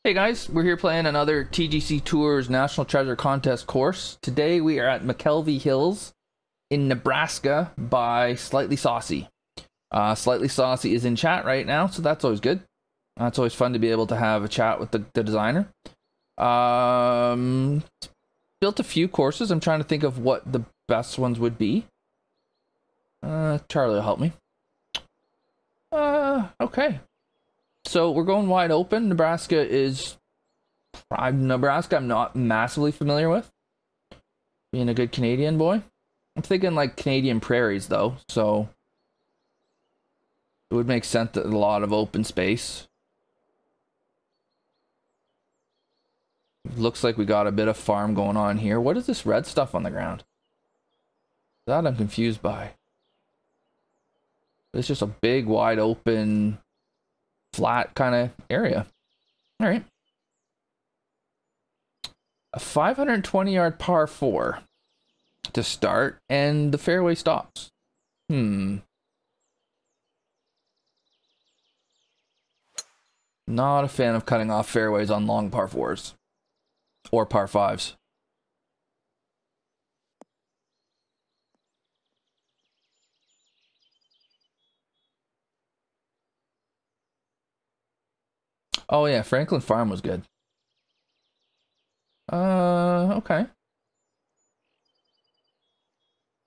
Hey guys, we're here playing another TGC Tours National Treasure Contest course. Today we are at McKelvie Hills in Nebraska by Slightly Saucy. Slightly Saucy is in chat right now, so that's always good. It's always fun to be able to have a chat with the designer. Built a few courses. I'm trying to think of what the best ones would be. Charlie will help me. Okay. So we're going wide open. Nebraska I'm not massively familiar with. Being a good Canadian boy. I'm thinking like Canadian prairies though, so it would make sense that a lot of open space. Looks like we got a bit of farm going on here. What is this red stuff on the ground? That I'm confused by. It's just a big, wide open, flat kind of area. All right. A 520-yard par 4 to start, and the fairway stops. Not a fan of cutting off fairways on long par 4s or par 5s. Oh yeah, Franklin Farm was good. Okay.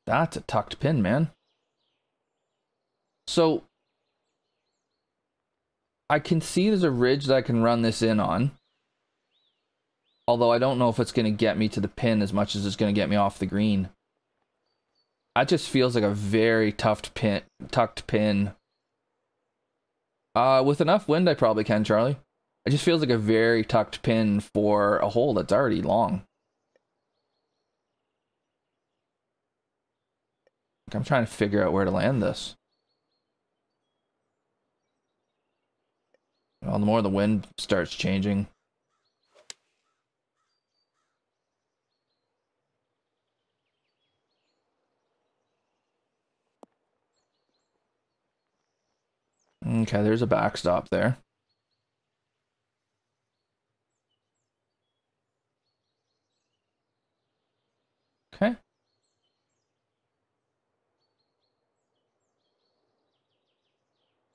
That's a tucked pin, man. So I can see there's a ridge that I can run this in on. Although I don't know if it's going to get me to the pin as much as it's going to get me off the green. That just feels like a very tucked pin. With enough wind, I probably can, Charlie. It just feels like a very tucked pin for a hole that's already long. I'm trying to figure out where to land this. Well, the more the wind starts changing. Okay, there's a backstop there. Okay.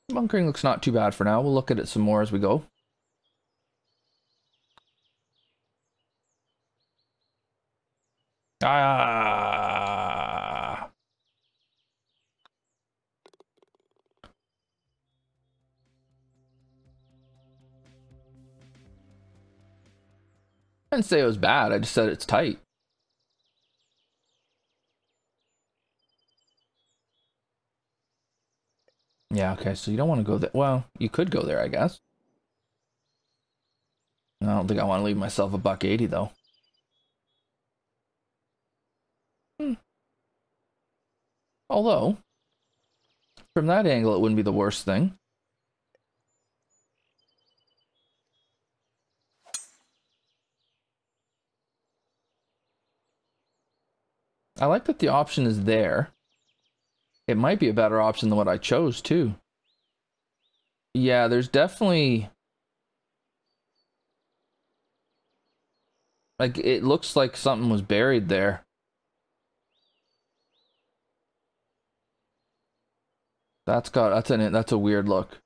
Bunkering looks not too bad for now. We'll look at it some more as we go. Ah. I didn't say it was bad. I just said it's tight. Yeah, okay, so you don't want to go there. Well, you could go there, I guess. I don't think I want to leave myself a $180 though. Although, from that angle, it wouldn't be the worst thing. I like that the option is there. It might be a better option than what I chose, too. Yeah, there's definitely... like, it looks like something was buried there. That's a weird look.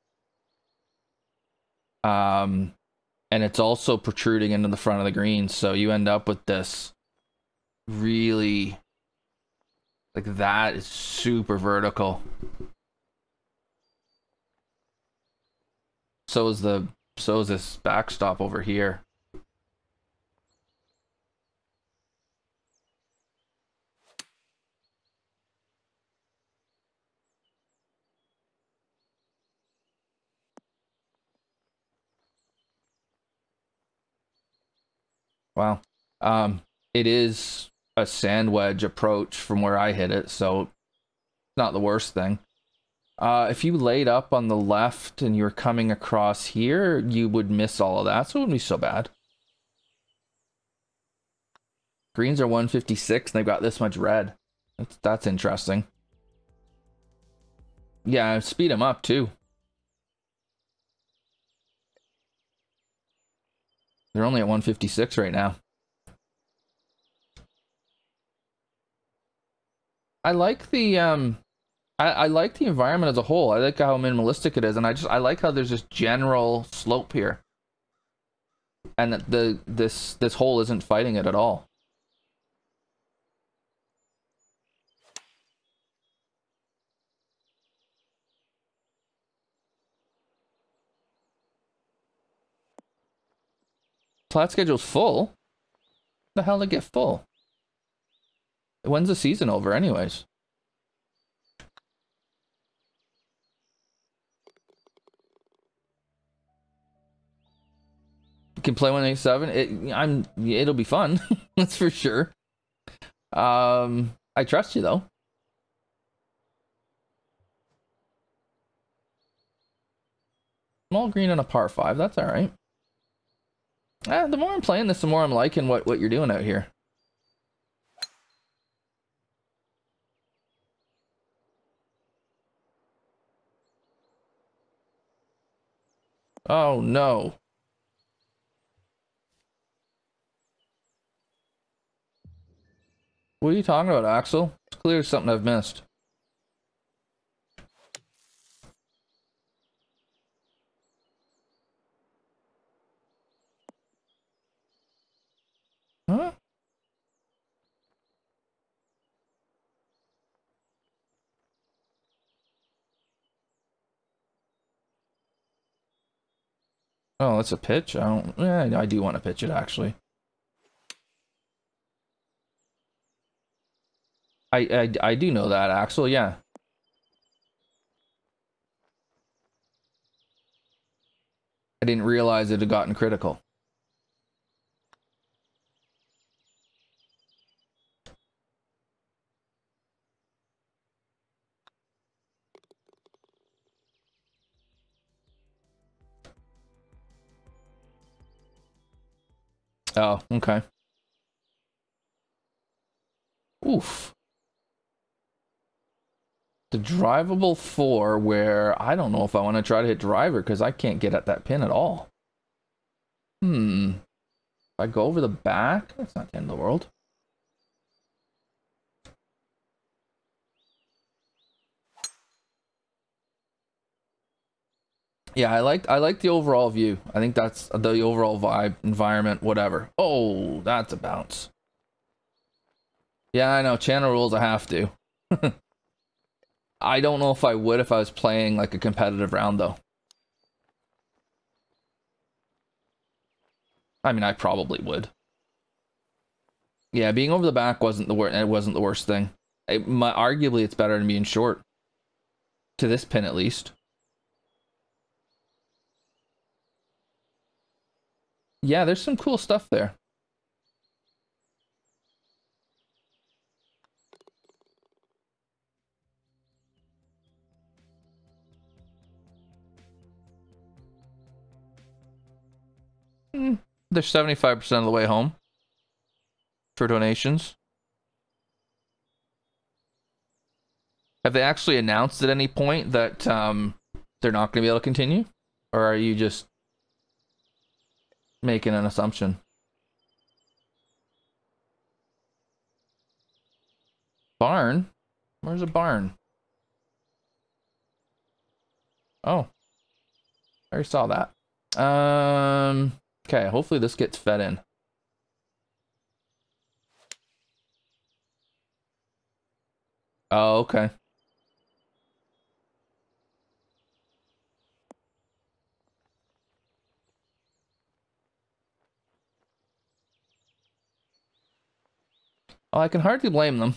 And it's also protruding into the front of the green, so you end up with this really... like, that is super vertical. So is this backstop over here. Wow. It is a sand wedge approach from where I hit it, so it's not the worst thing. If you laid up on the left and you were coming across here, you would miss all of that, so it wouldn't be so bad. Greens are 156 and they've got this much red. That's interesting. Yeah, speed them up too. They're only at 156 right now. I like the I like the environment as a whole. I like how minimalistic it is, and I like how there's this general slope here, and that this hole isn't fighting it at all. Plat schedule's full. The hell did it get full? When's the season over, anyways? You can play 187. It'll be fun. That's for sure. I trust you though. Small green on a par 5. That's all right. The more I'm playing this, the more I'm liking what you're doing out here. Oh no. What are you talking about, Axel? It's clear something I've missed. Huh? Oh, it's a pitch? I do want to pitch it, actually. I do know that, Axel, yeah. I didn't realize it had gotten critical. Oh, okay. Oof. The drivable 4, where I don't know if I want to try to hit driver because I can't get at that pin at all. If I go over the back, that's not the end of the world. Yeah, I like the overall view. I think that's the overall vibe, environment, whatever. Oh, that's a bounce. Yeah, I know. Channel rules, I have to. I don't know if I would if I was playing like a competitive round though. I mean, I probably would. Yeah, being over the back wasn't the worst. It wasn't the worst thing. Arguably, it's better than being short. To this pin, at least. Yeah, there's some cool stuff there. They're 75% of the way home for donations. Have they actually announced at any point that they're not going to be able to continue? Or are you just making an assumption? Barn? Where's a barn? Oh. I already saw that. Okay, hopefully this gets fed in. Oh, okay. Well, I can hardly blame them.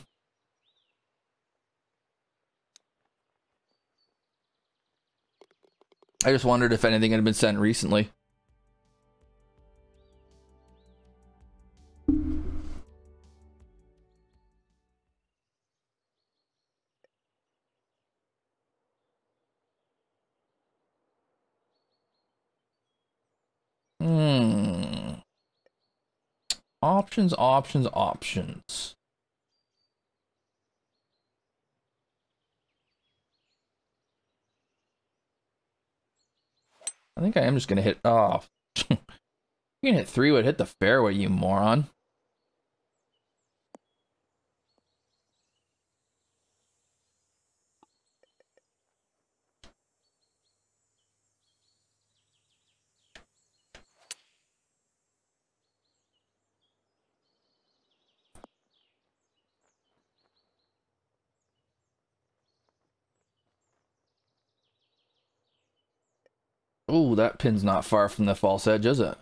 I just wondered if anything had been sent recently. Options, options, options. I think I am just gonna hit. Oh, You can hit 3-wood, hit the fairway, you moron. Ooh, that pin's not far from the false edge, is it?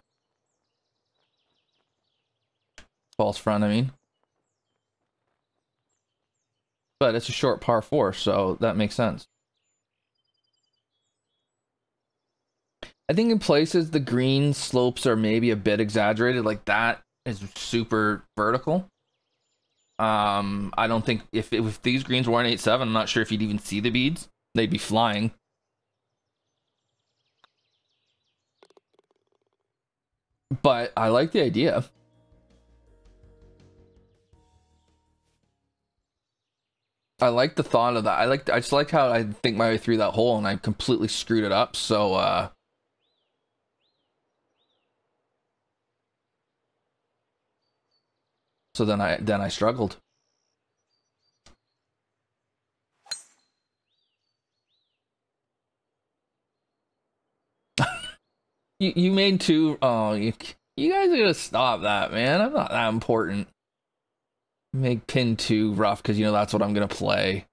False front, I mean. But it's a short par 4, so that makes sense. I think in places the green slopes are maybe a bit exaggerated. Like that is super vertical. I don't think if these greens weren't 8-7, I'm not sure if you'd even see the beads. They'd be flying. But I like the idea. I like the thought of that. I just like how I think my way through that hole and I completely screwed it up. So so then I struggled. You made 2. Oh, you guys are gonna stop that, man. I'm not that important. Make pin 2 rough because you know that's what I'm gonna play.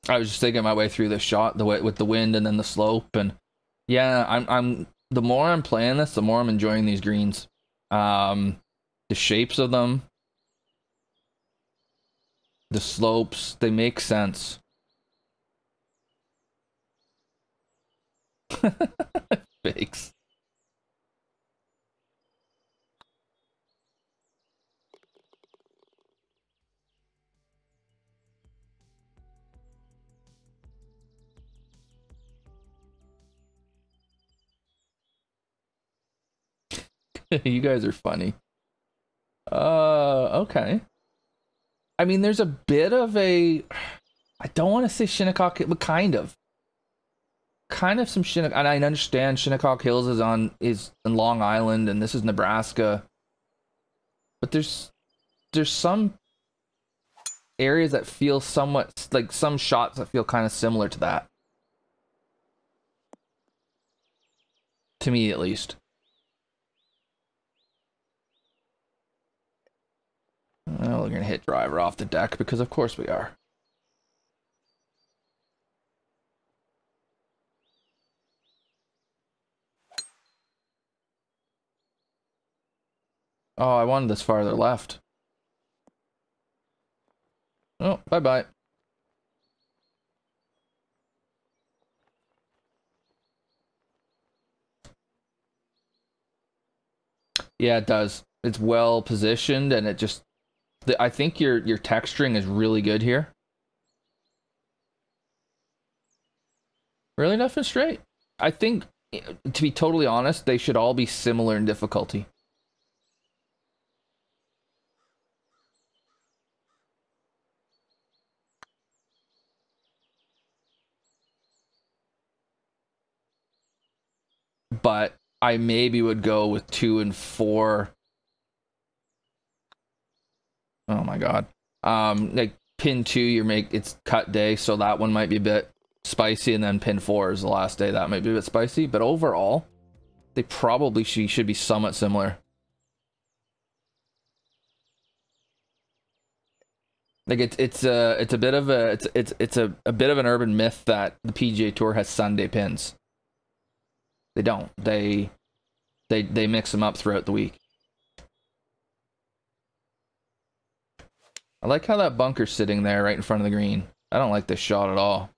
I was just thinking my way through this shot, the way with the wind and then the slope, and yeah, I'm the more I'm playing this, the more I'm enjoying these greens. The shapes of them, the slopes, they make sense. Fakes. You guys are funny. Okay. I mean, there's a bit of a, I don't want to say Shinnecock, but kind of some Shinnecock, and I understand Shinnecock Hills is in Long Island, and this is Nebraska, but there's some areas that feel somewhat like some shots that feel kind of similar to that, to me at least. Well, we're gonna hit driver off the deck because of course we are. Oh, I wanted this farther left. Oh, bye-bye. Yeah, it does. It's well positioned, and it just, I think your texturing is really good here. Really nothing straight. I think, to be totally honest, they should all be similar in difficulty. But I maybe would go with 2 and 4. Oh my god. Like pin 2, it's cut day, so that one might be a bit spicy, and then pin 4 is the last day. That might be a bit spicy, but overall, they probably should be somewhat similar. Like it's a bit of a it's a bit of an urban myth that the PGA Tour has Sunday pins. They don't. They mix them up throughout the week. I like how that bunker's sitting there right in front of the green. I don't like this shot at all.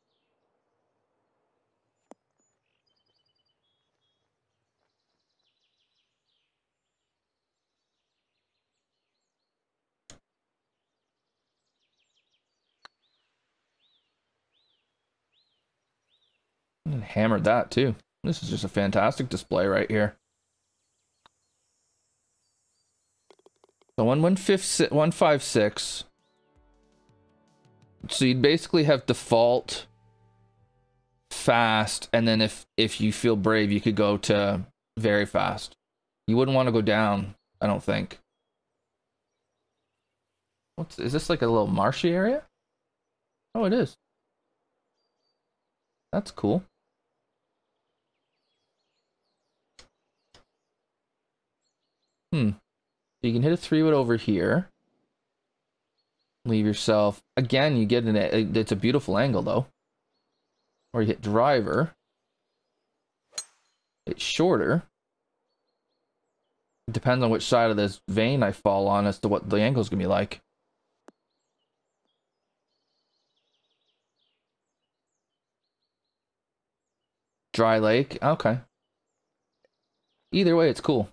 And hammered that too. This is just a fantastic display right here. So 156. So you'd basically have default, fast, and then if you feel brave, you could go to very fast. You wouldn't want to go down, I don't think. Is this like a little marshy area? Oh, it is. That's cool. You can hit a 3-wood over here. Leave yourself. Again, you get it's a beautiful angle though. Or you hit driver. It's shorter. It depends on which side of this vein I fall on as to what the angle's gonna be like. Dry lake. Okay. Either way, it's cool.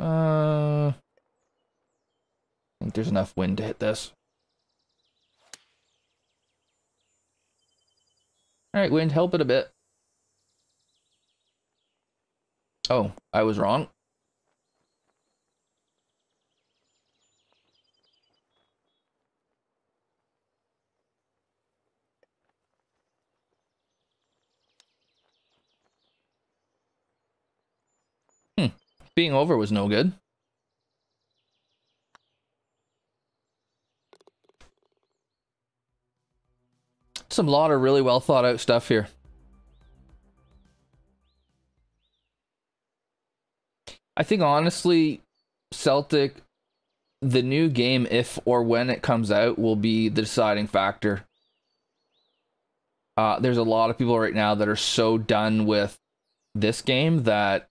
I think there's enough wind to hit this. Alright, wind, help it a bit. Oh, I was wrong. Being over was no good. Some lot of really well thought out stuff here. I think honestly, Celtic, the new game, if or when it comes out, will be the deciding factor. There's a lot of people right now that are so done with this game that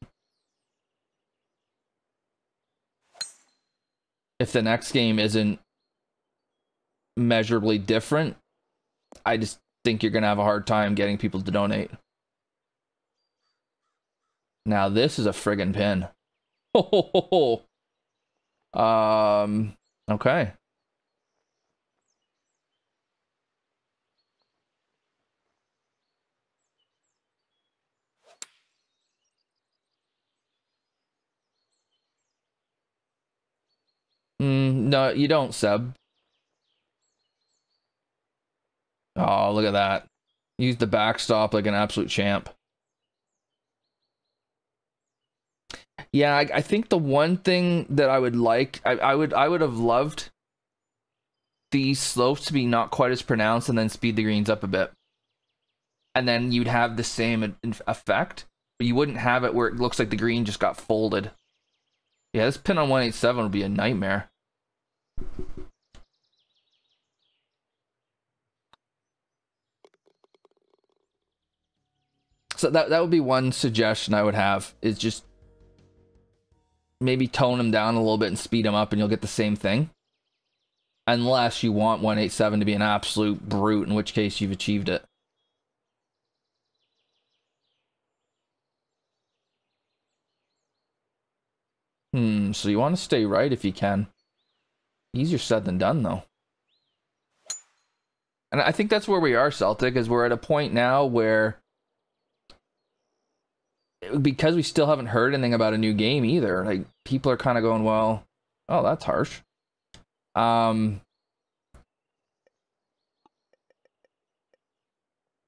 if the next game isn't measurably different, I just think you're going to have a hard time getting people to donate. Now, this is a friggin' pin. Okay. No, you don't, Seb. Oh, look at that. Use the backstop like an absolute champ. Yeah, I think the one thing that I would like, I would have loved these slopes to be not quite as pronounced and then speed the greens up a bit. And then you'd have the same effect, but you wouldn't have it where it looks like the green just got folded. Yeah, this pin on 187 would be a nightmare. So that would be one suggestion I would have, is just maybe tone them down a little bit and speed them up and you'll get the same thing. Unless you want 187 to be an absolute brute, in which case you've achieved it. So you want to stay right if you can. Easier said than done, though. And I think that's where we are, Celtic, is we're at a point now where, because we still haven't heard anything about a new game either, like, people are kind of going, well, oh, that's harsh. They're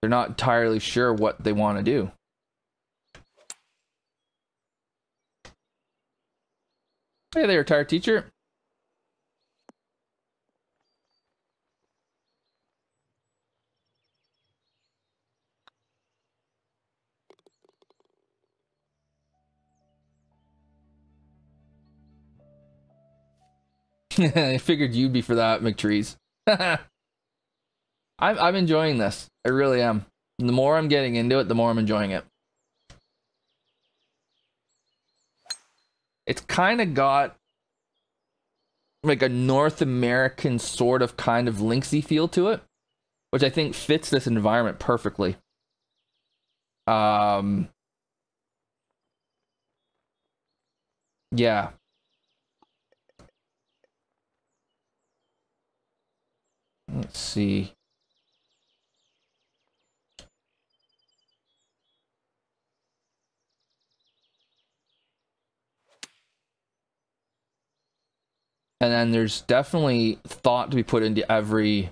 not entirely sure what they want to do. Hey there, retired teacher. I figured you'd be for that, McTrees. I'm enjoying this. I really am. The more I'm getting into it, the more I'm enjoying it. It's kind of got like a North American sort of kind of linksy feel to it, which I think fits this environment perfectly. Yeah. Let's see. And then there's definitely thought to be put into every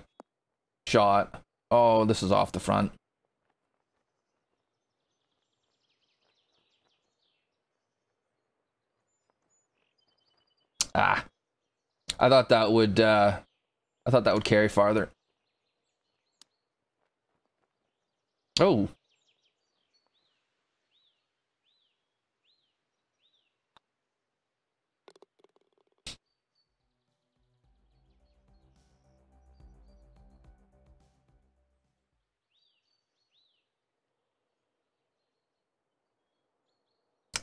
shot. Oh, this is off the front. Ah. I thought that would carry farther. Oh.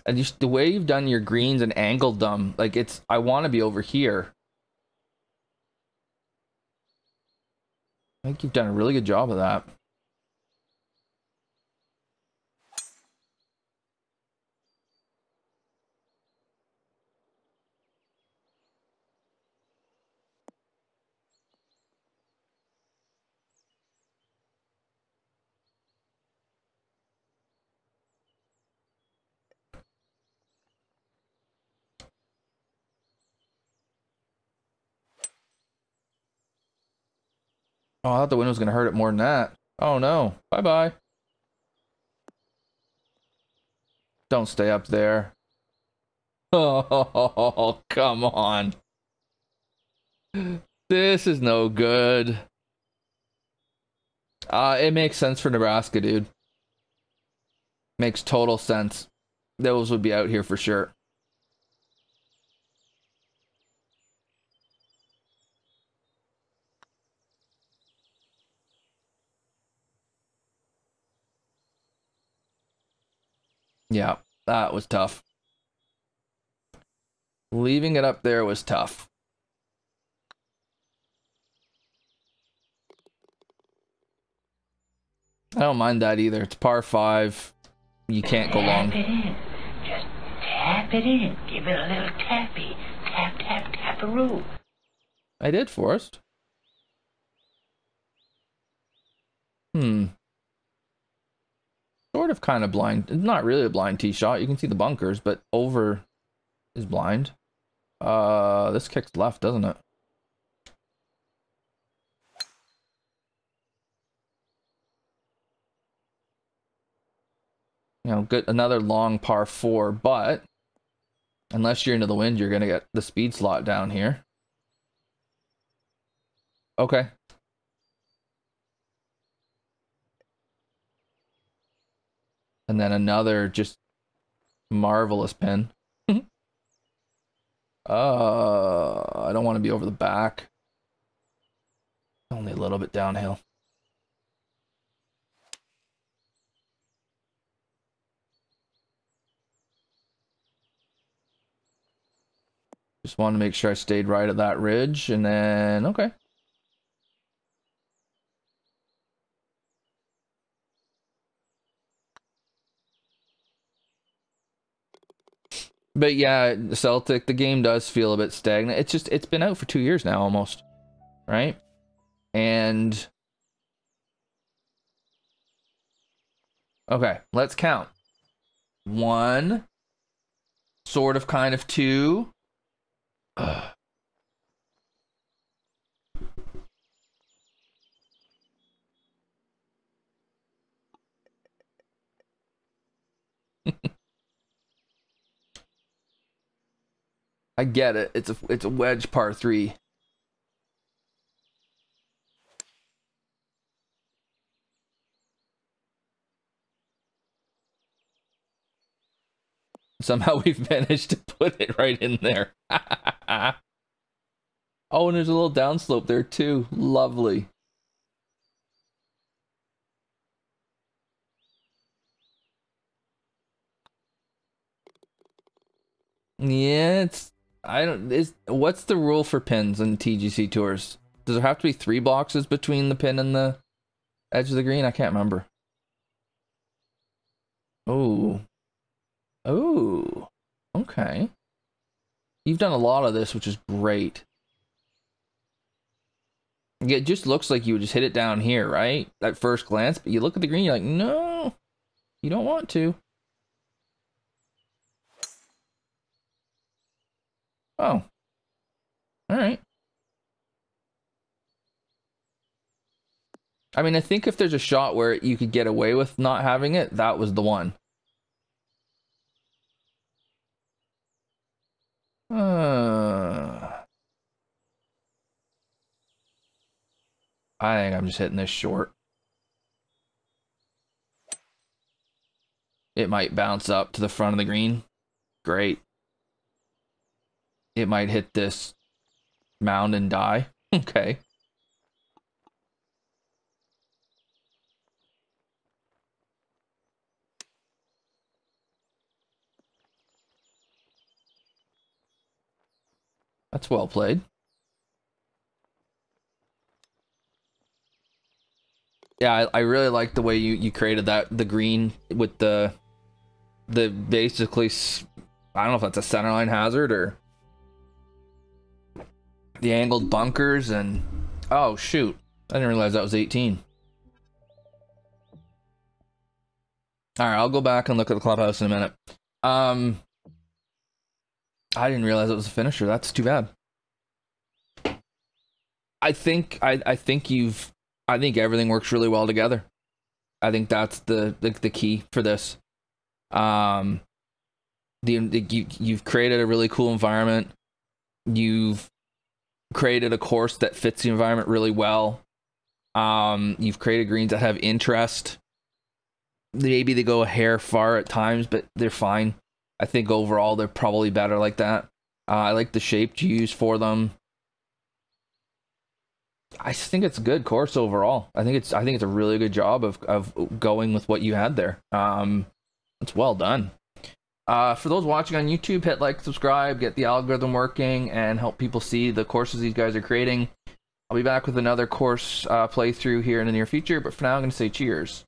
And just the way you've done your greens and angled them, like I want to be over here. I think you've done a really good job of that. Oh, I thought the wind was going to hurt it more than that. Oh no. Bye-bye. Don't stay up there. Oh, come on. This is no good. It makes sense for Nebraska, dude. Makes total sense. Those would be out here for sure. Yeah, that was tough. Leaving it up there was tough. I don't mind that either. It's par 5. You can't go long. Tap it in. Just tap it in. Give it a little tappy. Tap, tap, tap-a-roo. I did, Forrest. Sort of kind of blind. It's not really a blind tee shot. You can see the bunkers, but over is blind. This kicks left, doesn't it? You know, good, another long par 4, but unless you're into the wind, you're gonna get the speed slot down here. Okay. And then another just marvelous pin. I don't want to be over the back. Only a little bit downhill. Just wanted to make sure I stayed right at that ridge, and then, okay. But yeah, Celtic, the game does feel a bit stagnant. It's just, it's been out for 2 years now, almost. Right? And... okay, let's count. 1. Sort of, kind of 2. Ugh. I get it. It's a wedge par 3. Somehow we've managed to put it right in there. Oh, and there's a little downslope there too. Lovely. Yeah, it's what's the rule for pins in TGC Tours? Does there have to be 3 boxes between the pin and the edge of the green? I can't remember. Oh. Oh. Okay. You've done a lot of this, which is great. It just looks like you would just hit it down here, right? At first glance, but you look at the green, you're like, no, you don't want to. Oh. All right. I mean, I think if there's a shot where you could get away with not having it, that was the one. I think I'm just hitting this short. It might bounce up to the front of the green. Great. It might hit this mound and die. Okay. That's well played. Yeah, I really like the way you created the green with the basically, I don't know if that's a centerline hazard or the angled bunkers, and oh shoot, I didn't realize that was 18. All right, I'll go back and look at the clubhouse in a minute. I didn't realize it was a finisher. That's too bad. I think everything works really well together. I think that's the key for this. You've created a really cool environment. You've created a course that fits the environment really well. You've created greens that have interest. Maybe they go a hair far at times, but they're fine. I think overall they're probably better like that. I like the shape you use for them. I think it's a good course overall. I think it's a really good job of going with what you had there. It's well done. For those watching on YouTube, hit like, subscribe, get the algorithm working, and help people see the courses these guys are creating. I'll be back with another course playthrough here in the near future, but for now I'm going to say cheers.